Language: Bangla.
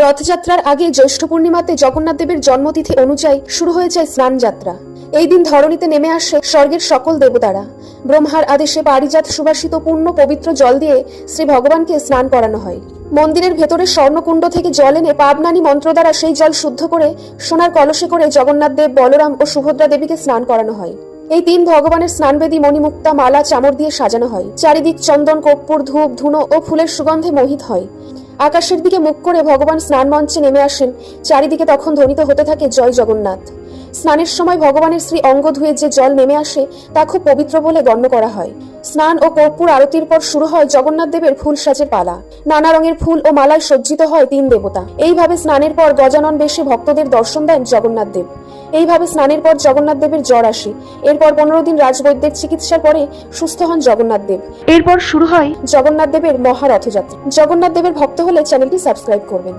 রথযাত্রার আগে জ্যৈষ্ঠ পূর্ণিমাতে জগন্নাথ দেবের জন্মতিথি অনুযায়ী শুরু হয়ে যায় স্নান যাত্রা। এই দিন ধরণীতে নেমে আসে স্বর্গের সকল দেবতারা। ব্রহ্মার আদেশে পারিজাত সুবাসিত পূর্ণ পবিত্র জল দিয়ে শ্রী ভগবানকে স্নান করানো হয়। মন্দিরের ভেতরে স্বর্ণকুণ্ড থেকে জল এনে পাবনানী মন্ত্র দ্বারা সেই জল শুদ্ধ করে সোনার কলসে করে জগন্নাথ দেব, বলরাম ও সুভদ্রা দেবীকে স্নান করানো হয়। এই দিন ভগবানের স্নানবেদী মণিমুক্তা, মালা, চামড় দিয়ে সাজানো হয়। চারিদিক চন্দন, কর্পূর, ধূপ, ধুনো ও ফুলের সুগন্ধে মোহিত হয়। আকাশের দিকে মুখ করে ভগবান স্নান মঞ্চে নেমে আসেন। চারিদিকে তখন ধ্বনিত হতে থাকে জয় জগন্নাথ। স্নানের সময় ভগবানের শ্রী অঙ্গ ধুয়ে যে জল নেমে আসে তা খুব পবিত্র বলে গণ্য করা হয়। স্নান ও কর্পূর আরতির পর শুরু হয় জগন্নাথ দেবের ফুল সাজের পালা। নানা রঙের ফুল ও মালায় সজ্জিত হয় তিন দেবতা। এইভাবে স্নানের পর গজানন বেশে ভক্তদের দর্শন দেন জগন্নাথ দেব। এইভাবে স্নানের পর জগন্নাথ দেবের জ্বর আসে। এরপর 15 দিন রাজবৈদ্যের চিকিৎসার পরে সুস্থ হন জগন্নাথ দেব। এরপর শুরু হয় জগন্নাথ দেবের মহারথযাত্রা। জগন্নাথ দেবের ভক্ত হলে চ্যানেলটি সাবস্ক্রাইব করবেন।